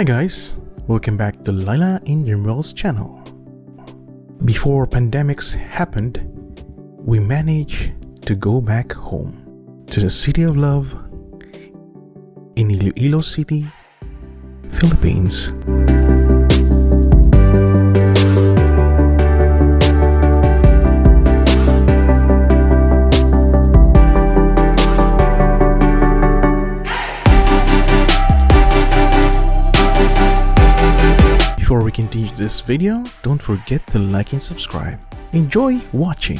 Hi guys, welcome back to Leila in Remuel's channel. Before pandemics happened, we managed to go back home to the city of love in Iloilo City, Philippines. Before we continue this video, don't forget to like and subscribe. Enjoy watching!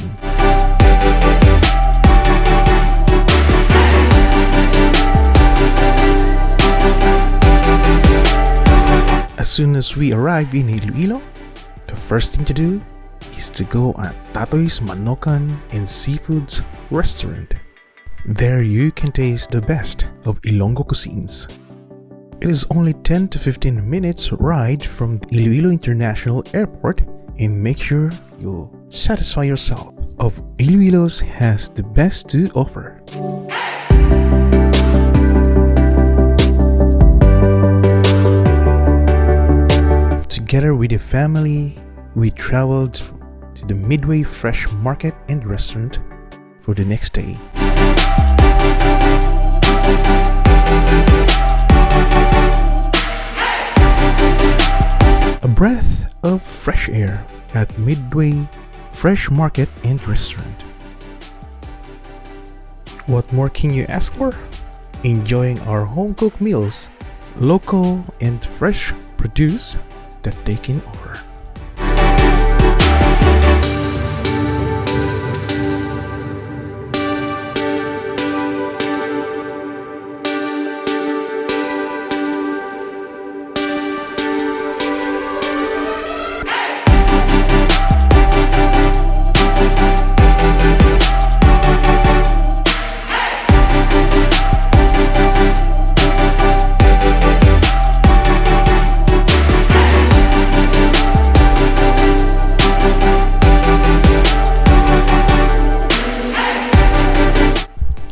As soon as we arrive in Iloilo, the first thing to do is to go at Tatoy's Manokan and Seafoods restaurant. There you can taste the best of Ilonggo cuisines. It is only 10 to 15 minutes ride from Iloilo International Airport, and make sure you satisfy yourself of Iloilo's has the best to offer. Together with the family, we traveled to the Midway Fresh Market and Restaurant for the next day. A breath of fresh air at Midway Fresh Market and Restaurant. What more can you ask for? Enjoying our home-cooked meals, local and fresh produce that they can offer.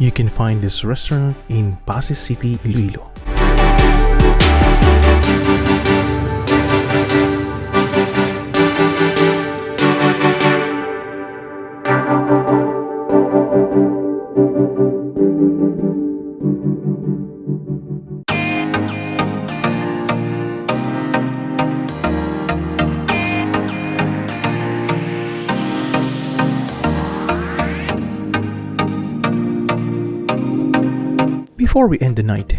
You can find this restaurant in Passi City, Iloilo. Before we end the night,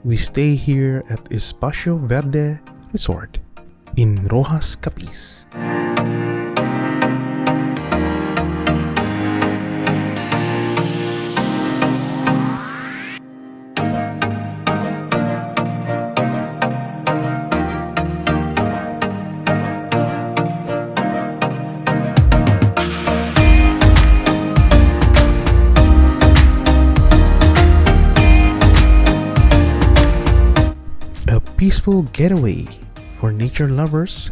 we stay here at Espacio Verde Resort in Roxas, Capiz. Peaceful getaway for nature lovers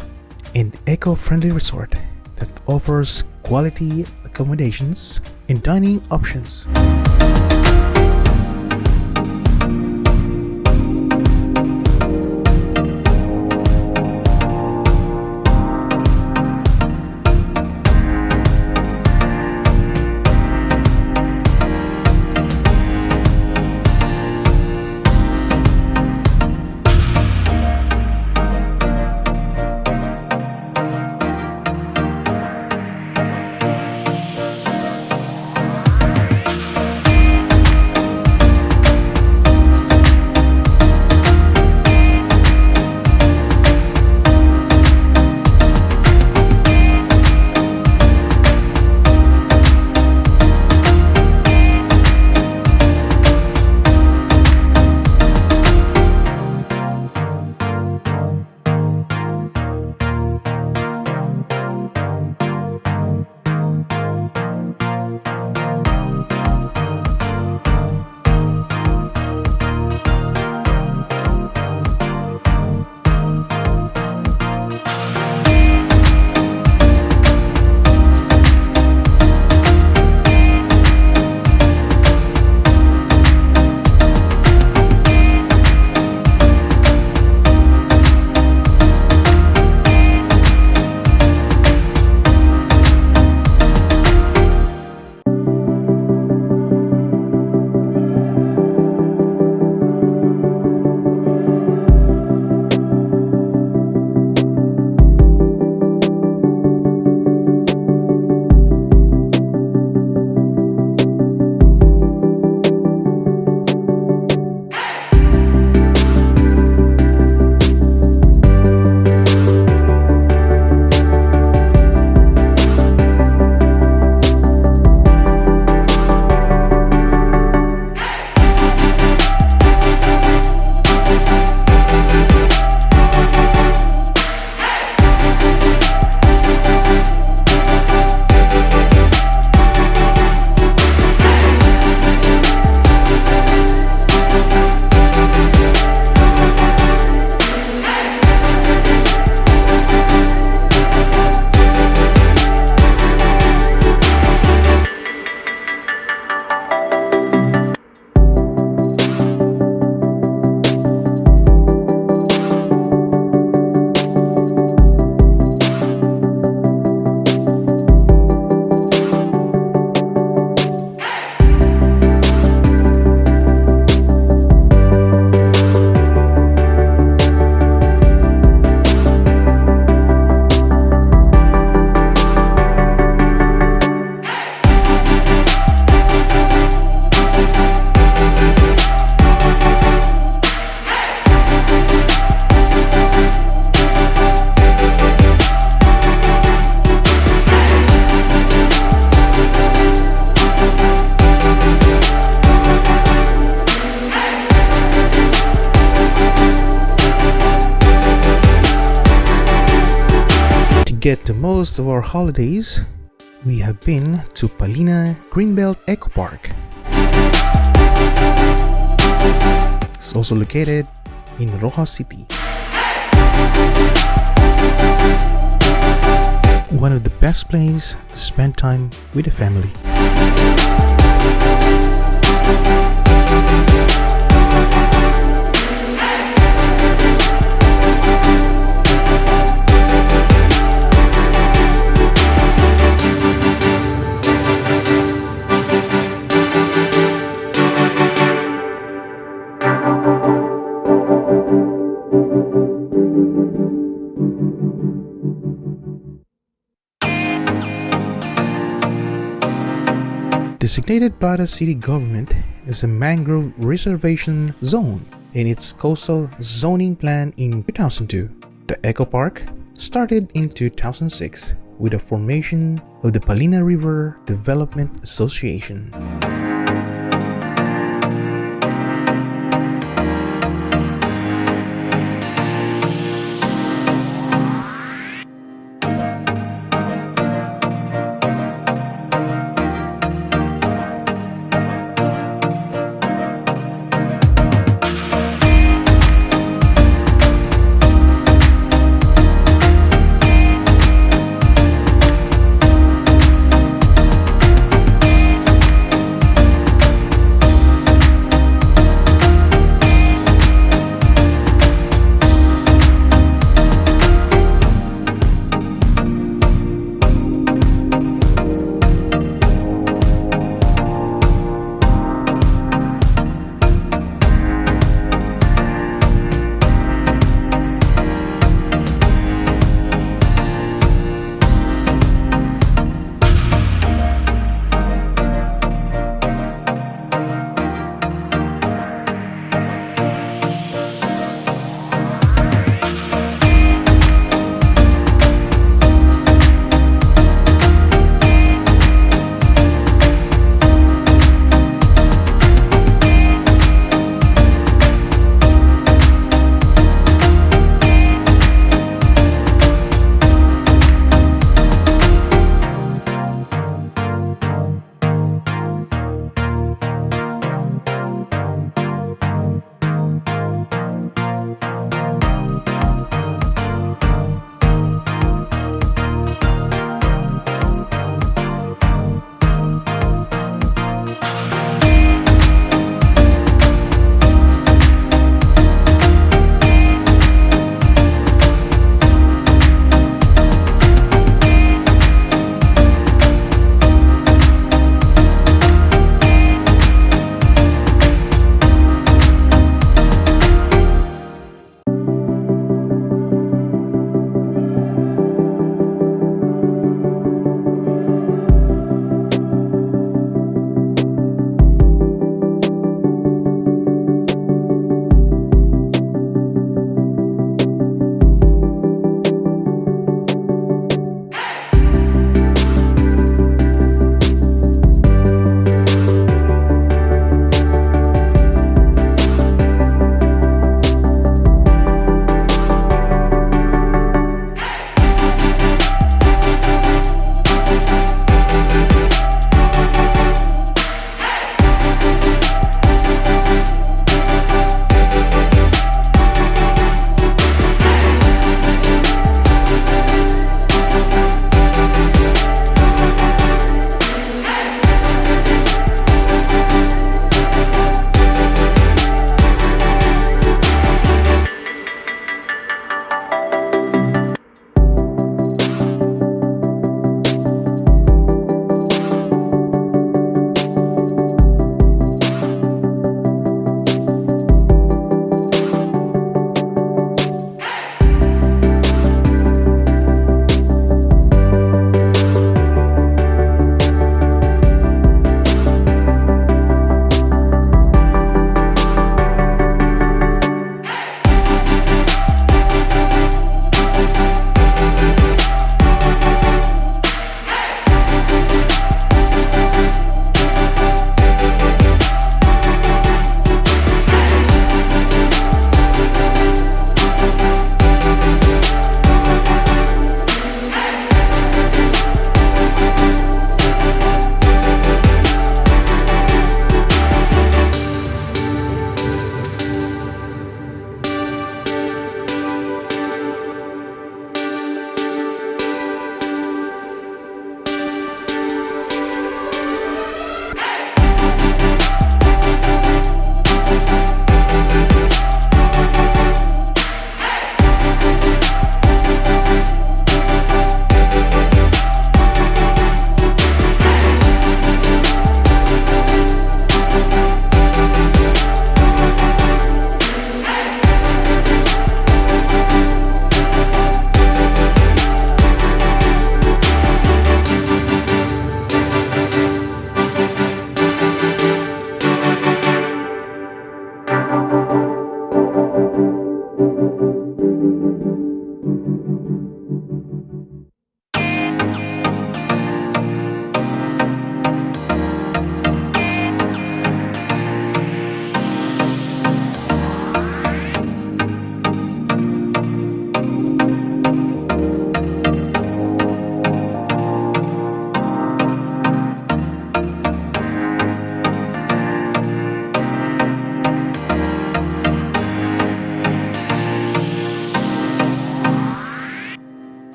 and eco-friendly resort that offers quality accommodations and dining options. get the most of our holidays, we have been to Palina Greenbelt Ecopark. It's also located in Roxas City. One of the best places to spend time with the family. Designated by the city government as a mangrove reservation zone in its coastal zoning plan in 2002, the Ecopark started in 2006 with the formation of the Palina River Development Association.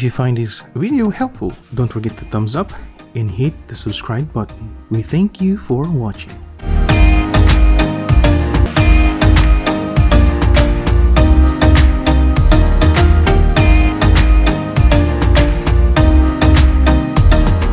If you find this video helpful, don't forget to thumbs up and hit the subscribe button. We thank you for watching.